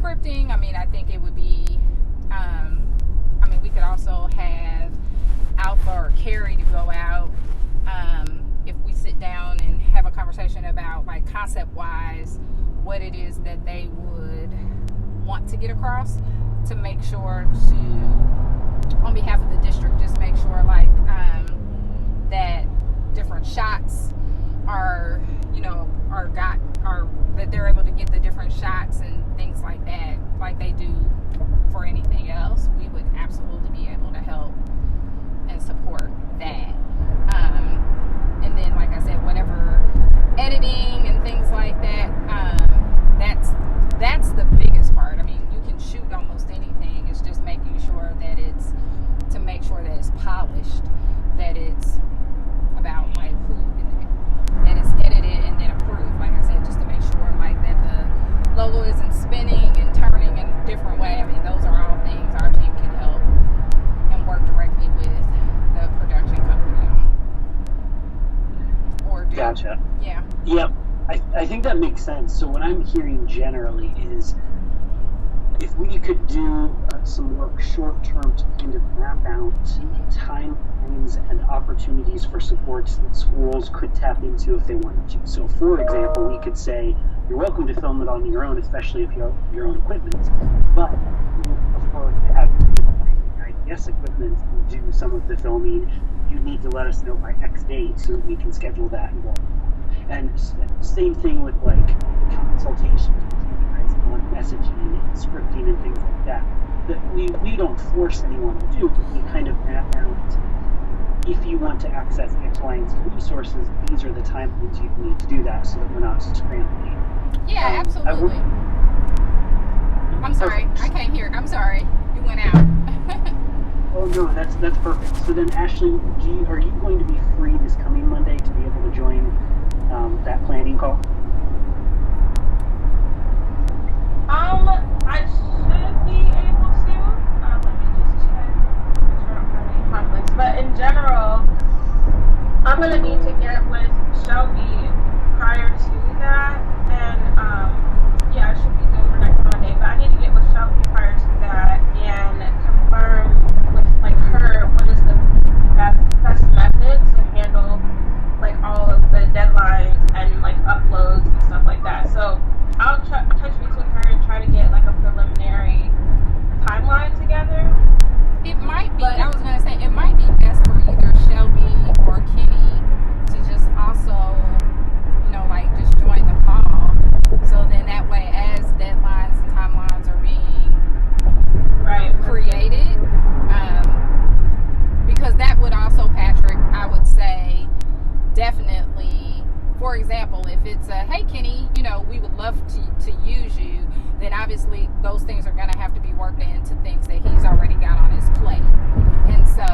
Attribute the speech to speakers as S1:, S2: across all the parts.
S1: scripting. I mean, I think it would be, we could also have Alpha or Carrie to go out if we sit down and have a conversation about, like, concept-wise, what it is that they would want to get across, to make sure to, on behalf of the district, just make sure, like, that different shots are that they're able to get the different shots and things like that, like they do for anything else. We would absolutely be able to help and support that. And then, like I said, whatever editing and things like that, that's the biggest part. I mean, you can shoot almost anything. It's just making sure that it's polished, that it's about, like, that it's edited and then approved. Like I said, just to make sure, like, that the logo isn't spinning and turning in a different way. I mean, those are all things our team can help and work directly with the production company on. Or do.
S2: Gotcha.
S1: Yeah.
S2: Yep. I think that makes sense. So what I'm hearing generally is, if we could do some work short-term to kind of map out timelines and opportunities for supports that schools could tap into if they wanted to. So, for example, we could say, you're welcome to film it on your own, especially if you have your own equipment, but we would prefer to have IPS equipment and do some of the filming. You need to let us know by X date so that we can schedule that and go. And same thing with, like, consultations with you guys on messaging and scripting and things like that. That we don't force anyone to do, but we kind of map out, if you want to access X, Y, and Z resources, these are the timelines you need to do that, so that we're not scrambling.
S1: Yeah, absolutely. I'm sorry, I can't hear. I'm sorry, you went out.
S2: Oh no, that's perfect. So then, Ashley, are you going to be free this coming Monday to be able to join that planning call?
S3: I should be able to. Let me just check. Make sure I don't have any conflicts. But in general, I'm gonna need to get with Shelby prior to that, and I should be good for next Monday. But I need to get with Shelby prior to that and confirm with, like, her what is the best method to handle, like, all of the deadlines and, like, uploads and stuff like that. So I'll touch base with her and try to get, like, a preliminary timeline together.
S1: It might be, I was going to say, it might be best for either Shelby or Kenny to just also, like, just join the call. So then that way, as deadlines and timelines are being created, because that would also, Patrick, I would say, definitely, for example, if it's a, hey, Kenny, we would love to use you, then obviously those things are going to have to be worked into things that he's already got on his plate. And so,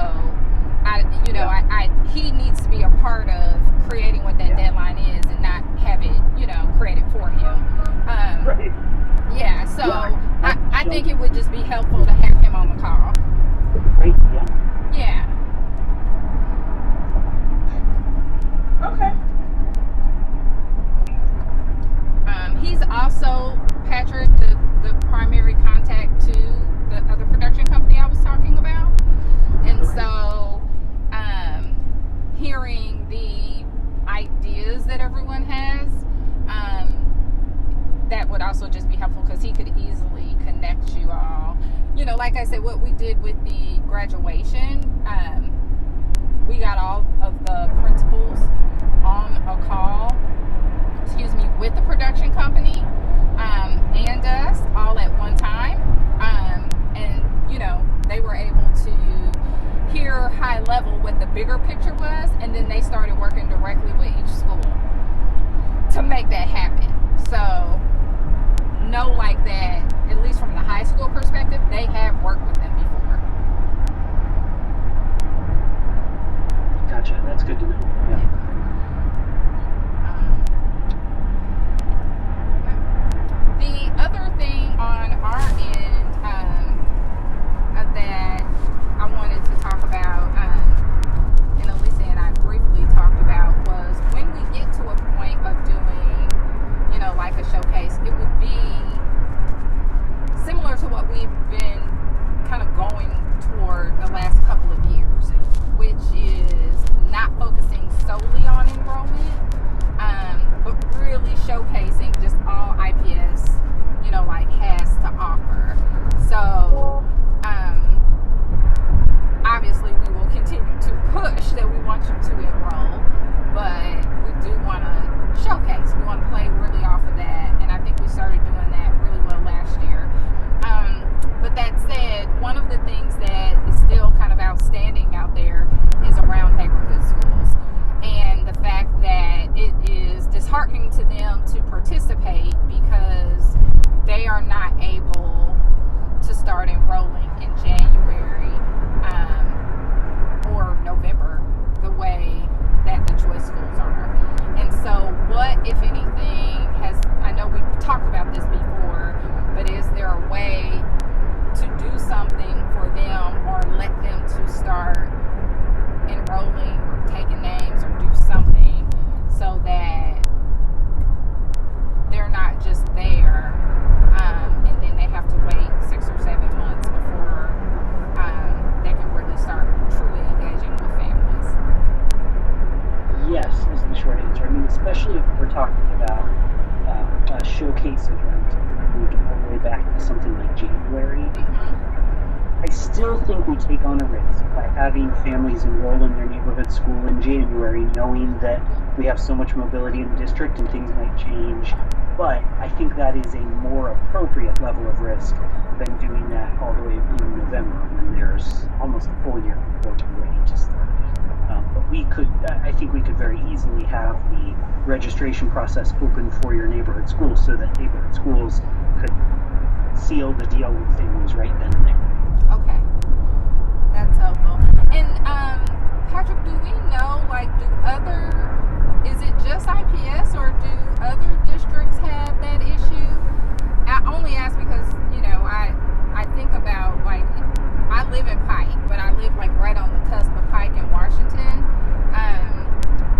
S1: he needs to be a part of creating what that deadline is and not have it, created for him.
S2: Right.
S1: Yeah, so I think it would just be helpful to have him on the call.
S2: Right, yeah.
S1: Yeah.
S3: Okay.
S1: He's also, Patrick, the primary contact to the other production company I was talking about. And so, hearing the ideas that everyone has, that would also just be helpful, because he could easily connect you all. Like I said, what we did with the graduation, we got all of the principals on a call, with the production company, and us all at one time. And, they were able to hear high level what the bigger picture was, and then they started working directly with each school to make that happen. So, know, like, that, at least from the high school perspective, they have worked with them before.
S2: Gotcha. That's good to know. Yeah.
S1: The other thing on our end that I wanted to talk about, and Alicia and I briefly talked about, was when we get to a point of doing,
S2: showcase event moved all the way back to something like January, I still think we take on a risk by having families enroll in their neighborhood school in January, knowing that we have so much mobility in the district and things might change. But I think that is a more appropriate level of risk than doing that all the way in November when there's almost a full year before we're ready to start. But I think we could very easily have the registration process open for your neighborhood schools so that neighborhood schools could seal the deal with families right then and there.
S1: Okay, that's helpful. And Patrick, do we know, is it just IPS or do other districts have that issue? I only ask because, I think about, I live in Pike, but I live right on the cusp of Pike and Washington.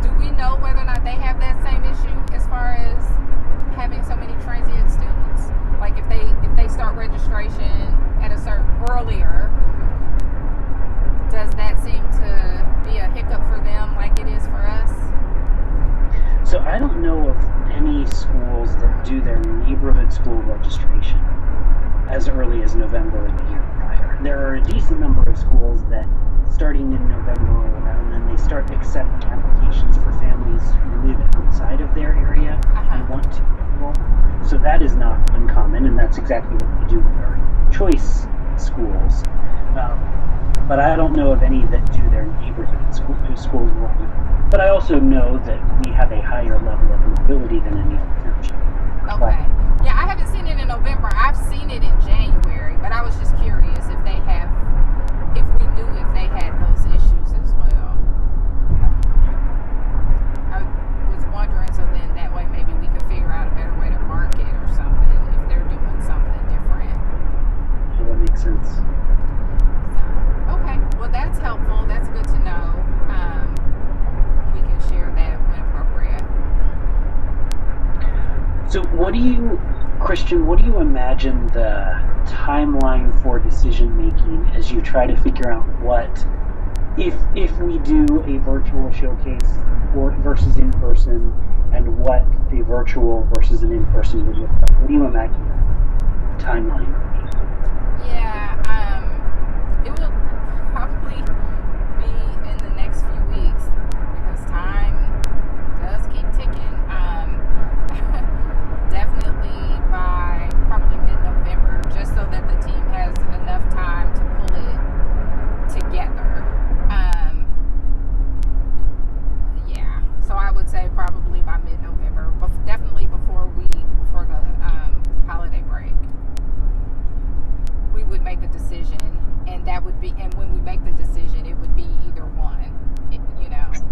S1: Do we know whether or not they have that same issue as far as having so many transient students? If they start registration at a certain earlier, does that seem to be a hiccup for them like it is for us?
S2: So I don't know of any schools that do their neighborhood school registration as early as November of the year prior. There are a decent number of schools that starting in November and then they start accepting applications for families who live outside of their area and want to enroll. So that is not uncommon, and that's exactly what we do with our choice schools. But I don't know of any that do their neighborhood school enrollment. But I also know that we have a higher level of mobility than any township.
S1: Okay. Yeah, I haven't seen it in November. I've seen it in January, but I was just curious if we knew if they had those issues as well. I was wondering, so then that way maybe we could figure out a better way to market or something if they're doing something different.
S2: Yeah, that makes sense.
S1: So, okay. Well, that's helpful. That's good to know. We can share that when appropriate.
S2: So Christian, what do you imagine the timeline for decision making as you try to figure out what, if we do a virtual showcase versus in person, and what a virtual versus an in-person would look like? What do you imagine the timeline would be?
S1: Yeah, it will probably be in the next few weeks because time does keep ticking. Definitely by probably mid-November, just so that the team has enough time to pull it together. Yeah, so I would say probably by mid-November, definitely before the holiday break. We would make a decision, and when we make the decision, it would be either one,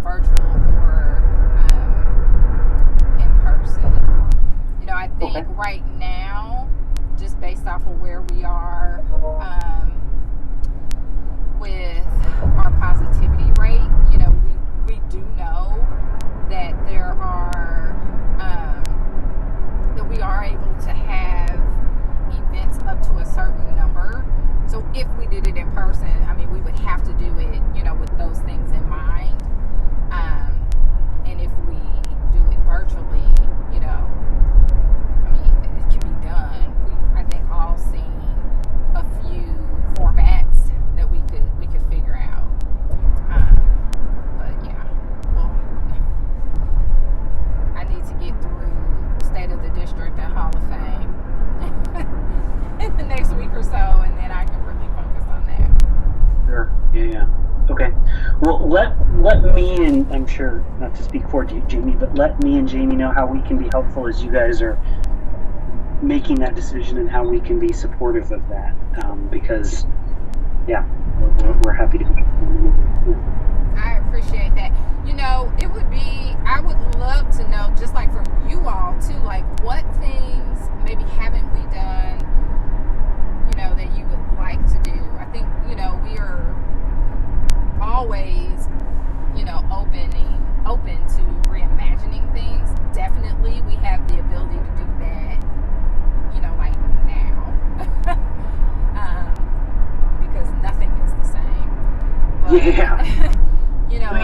S1: virtual or in person. I think right now, just based off of where we are with our positivity rate, we do know that that we are able to have events up to a certain number. So if we did it in person, we would have to do it, with those things in mind. And if we do it virtually, it can be done. I think all seen a few formats that we could figure out. But yeah, well, I need to get through State of the District and Hall of Fame in the next week or so, and then I can really focus on that.
S2: Sure. Yeah. Okay. Well, let me, and I'm sure not to speak for Jamie, but let me and Jamie know how we can be helpful as you guys are making that decision and how we can be supportive of that. Because, yeah, we're happy to be.
S1: I appreciate that. I would love to know, just like from you all too, like what things maybe haven't we done, that you would like to do. I think, we are always, open to reimagining things. Definitely we have the ability to do that, like now. Because nothing is the same. But,
S2: yeah.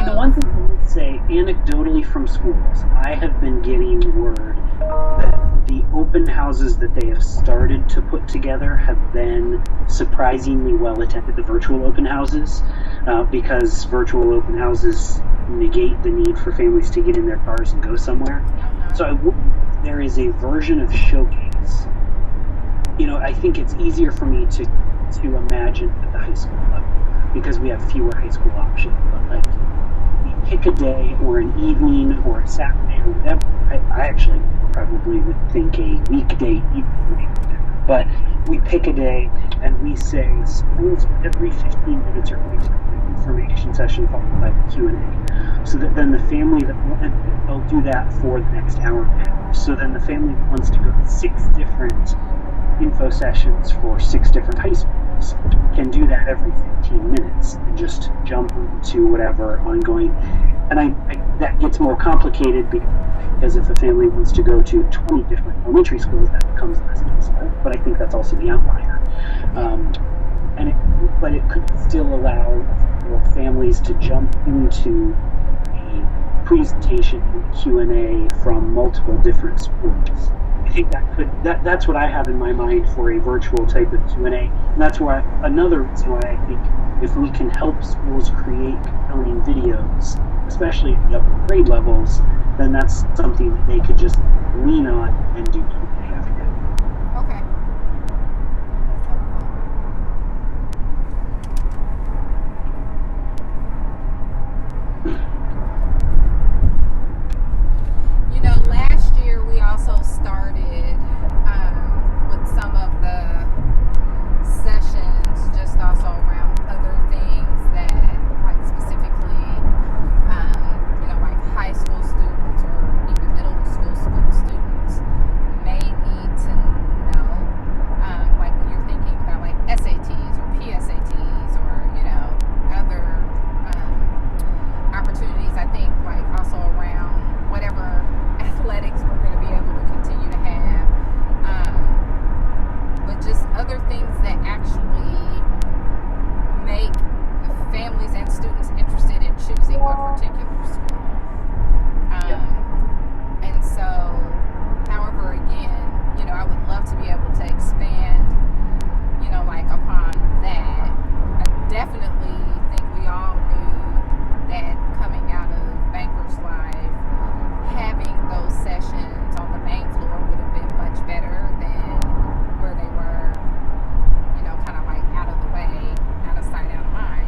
S2: The one thing I would say, anecdotally from schools, I have been getting word that the open houses that they have started to put together have been surprisingly well attended, the virtual open houses, because virtual open houses negate the need for families to get in their cars and go somewhere. So there is a version of Showcase. I think it's easier for me to imagine at the high school level because we have fewer high school options. But like, we pick a day or an evening or a Saturday or whatever. I actually probably would think a weekday evening, but we pick a day and we say schools every 15 minutes are going to have an information session followed by the Q&A. So that then the family they'll do that for the next hour and a half. So then the family that wants to go to 6 different info sessions for 6 different high schools can do that every 15 minutes and just jump into whatever ongoing. And that gets more complicated because if a family wants to go to 20 different elementary schools, that becomes less useful. But I think that's also the outlier. But it could still allow for families to jump into a presentation and Q&A from multiple different schools. I think that's what I have in my mind for a virtual type of Q&A, and that's why another reason why I think if we can help schools create compelling videos, especially at the upper grade levels, then that's something that they could just lean on and do Q&A after that.
S1: Okay. Last year we also started with some of the sessions just also around other things that, like specifically, like high school students or even middle school students may need to know, like when you're thinking about like SATs or PSATs or, other opportunities, I think like also around whatever athletics we're going to be able to continue to have, but just other things that actually make families and students interested in choosing a particular school. And so, however, again, I would love to be able to expand, like upon that. I definitely think we all knew that coming out of Banker's Life, having those sessions on the main floor would have been much better than where they were, kind of like out of the way, out of sight, out of mind.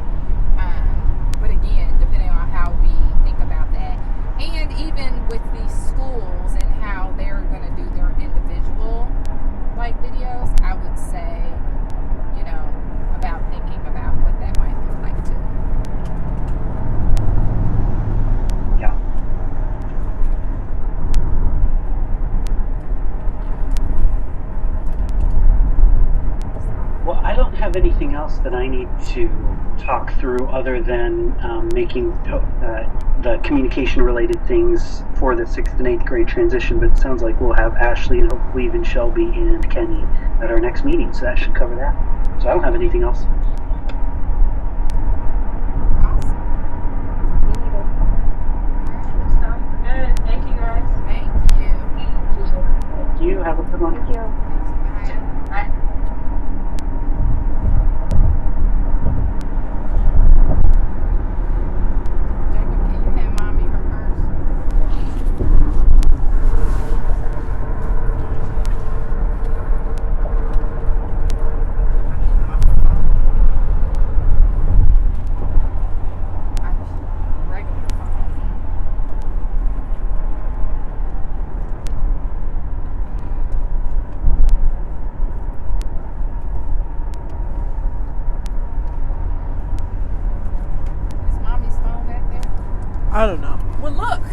S1: But again, depending on how we think about that, and even with these schools and how they're going to do their individual like videos, I would say, about thinking about what that might look like too.
S2: Yeah. Well, I don't have anything else that I need to talk through other than making the communication-related things for the 6th and 8th grade transition, but it sounds like we'll have Ashley and hopefully even Shelby and Kenny at our next meeting, so that should cover that. So I don't have anything else.
S1: Awesome.
S3: Sounds good. Thank you, guys.
S1: Thank you.
S2: Thank you. Have a good one.
S4: Thank you.
S1: Bye.
S3: Bye.
S1: Jacob, can you hand Mommy her purse? Regular phone. Is Mommy's phone back there?
S4: I don't know.
S5: Well, look,